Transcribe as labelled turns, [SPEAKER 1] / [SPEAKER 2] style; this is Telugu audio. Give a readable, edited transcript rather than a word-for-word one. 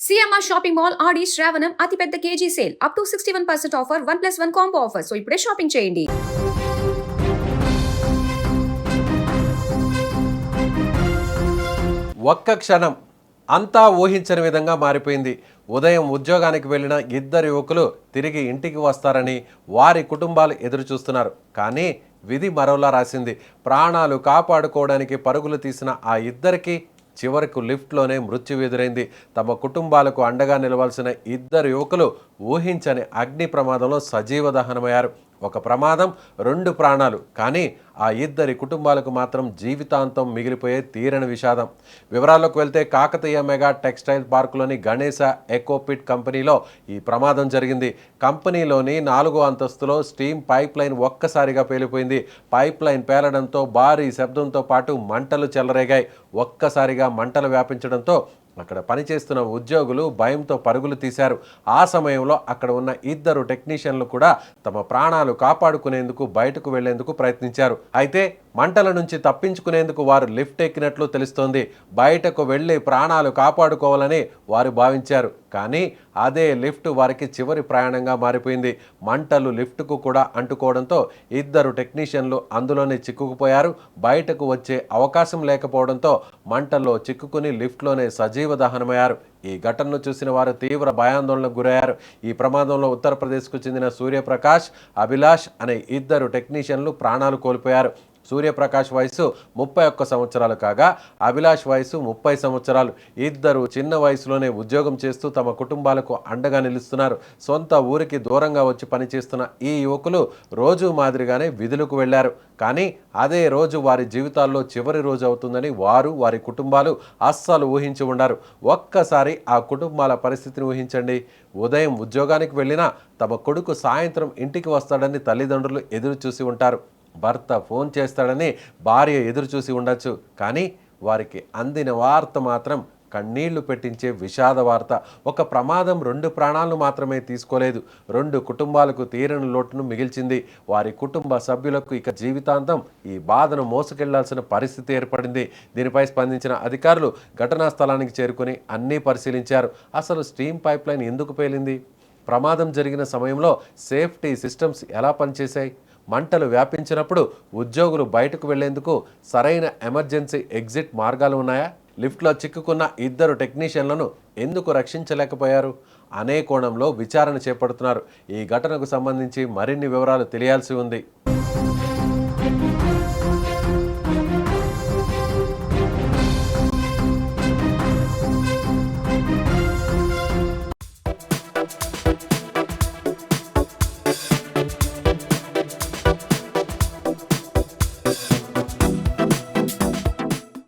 [SPEAKER 1] సిఎంఆర్ షాపింగ్ మాల్ ఆడి శ్రావణం అతిపెద్ద KG sale up to 61% offer 1+1 combo offer. So ఇప్పుడే షాపింగ్ చేయండి.
[SPEAKER 2] ఒక్క క్షణం అంతా ఊహించని విధంగా మారిపోయింది. ఉదయం ఉద్యోగానికి వెళ్ళిన ఇద్దరు యువకులు తిరిగి ఇంటికి వస్తారని వారి కుటుంబాలు ఎదురు చూస్తున్నారు. కానీ విధి మరోలా రాసింది. ప్రాణాలు కాపాడుకోవడానికి పరుగులు తీసిన ఆ ఇద్దరికి చివరకు లిఫ్ట్లోనే మృత్యు ఎదురైంది. తమ కుటుంబాలకు అండగా నిలవాల్సిన ఇద్దరు యువకులు ఊహించని అగ్ని ప్రమాదంలో సజీవ దహనమయ్యారు. ఒక ప్రమాదం, 2 ప్రాణాలు. కానీ ఆ ఇద్దరి కుటుంబాలకు మాత్రం జీవితాంతం మిగిలిపోయే తీరని విషాదం. వివరాల్లోకి వెళ్తే కాకతీయ మెగా టెక్స్టైల్ పార్కులోని గణేశ ఎకోపిట్ కంపెనీలో ఈ ప్రమాదం జరిగింది. కంపెనీలోని 4వ అంతస్తులో స్టీమ్ పైప్ లైన్ ఒక్కసారిగా పేలిపోయింది. పైప్ లైన్ పేలడంతో భారీ శబ్దంతో పాటు మంటలు చెలరేగాయి. ఒక్కసారిగా మంటలు వ్యాపించడంతో అక్కడ పనిచేస్తున్న ఉద్యోగులు భయంతో పరుగులు తీశారు. ఆ సమయంలో అక్కడ ఉన్న ఇద్దరు టెక్నీషియన్లు కూడా తమ ప్రాణాలు కాపాడుకునేందుకు బయటకు వెళ్లేందుకు ప్రయత్నించారు. అయితే మంటల నుంచి తప్పించుకునేందుకు వారు లిఫ్ట్ ఎక్కినట్లు తెలుస్తోంది. బయటకు వెళ్లి ప్రాణాలు కాపాడుకోవాలని వారు భావించారు. కానీ అదే లిఫ్ట్ వారికి చివరి ప్రయాణంగా మారిపోయింది. మంటలు లిఫ్ట్కు కూడా అంటుకోవడంతో ఇద్దరు టెక్నీషియన్లు అందులోనే చిక్కుకుపోయారు. బయటకు వచ్చే అవకాశం లేకపోవడంతో మంటల్లో చిక్కుకుని లిఫ్ట్లోనే సజీవ దహనమయ్యారు. ఈ ఘటనను చూసిన వారు తీవ్ర భయాందోళనకు గురయ్యారు. ఈ ప్రమాదంలో ఉత్తరప్రదేశ్కు చెందిన సూర్యప్రకాష్, అభిలాష్ అనే ఇద్దరు టెక్నీషియన్లు ప్రాణాలు కోల్పోయారు. సూర్యప్రకాష్ వయసు 31 సంవత్సరాలు కాగా అభిలాష్ వయసు 30 సంవత్సరాలు. ఇద్దరు చిన్న వయసులోనే ఉద్యోగం చేస్తూ తమ కుటుంబాలకు అండగా నిలుస్తున్నారు. సొంత ఊరికి దూరంగా వచ్చి పనిచేస్తున్న ఈ యువకులు రోజు మాదిరిగానే విధులకు వెళ్లారు. కానీ అదే రోజు వారి జీవితాల్లో చివరి రోజు అవుతుందని వారు, వారి కుటుంబాలు అస్సలు ఊహించి ఉండరు. ఒక్కసారి ఆ కుటుంబాల పరిస్థితిని ఊహించండి. ఉదయం ఉద్యోగానికి వెళ్ళినా తమ కొడుకు సాయంత్రం ఇంటికి వస్తాడని తల్లిదండ్రులు ఎదురు చూసి ఉంటారు. భర్త ఫోన్ చేస్తాడని భార్య ఎదురు చూసి ఉండొచ్చు. కానీ వారికి అందిన వార్త మాత్రం కన్నీళ్లు పెట్టించే విషాద వార్త. ఒక ప్రమాదం 2 ప్రాణాలను మాత్రమే తీసుకోలేదు, 2 కుటుంబాలకు తీరని లోటును మిగిల్చింది. వారి కుటుంబ సభ్యులకు ఇక జీవితాంతం ఈ బాధను మోసుకెళ్లాల్సిన పరిస్థితి ఏర్పడింది. దీనిపై స్పందించిన అధికారులు ఘటనా స్థలానికి చేరుకుని అన్నీ పరిశీలించారు. అసలు స్టీమ్ పైప్ లైన్ ఎందుకు పేలింది? ప్రమాదం జరిగిన సమయంలో సేఫ్టీ సిస్టమ్స్ ఎలా పనిచేశాయి? మంటలు వ్యాపించినప్పుడు ఉద్యోగులు బయటకు వెళ్లేందుకు సరైన ఎమర్జెన్సీ ఎగ్జిట్ మార్గాలు ఉన్నాయా? లిఫ్ట్లో చిక్కుకున్న ఇద్దరు టెక్నీషియన్లను ఎందుకు రక్షించలేకపోయారు అనే కోణంలో విచారణ చేపడుతున్నారు. ఈ ఘటనకు సంబంధించి మరిన్ని వివరాలు తెలియాల్సి ఉంది.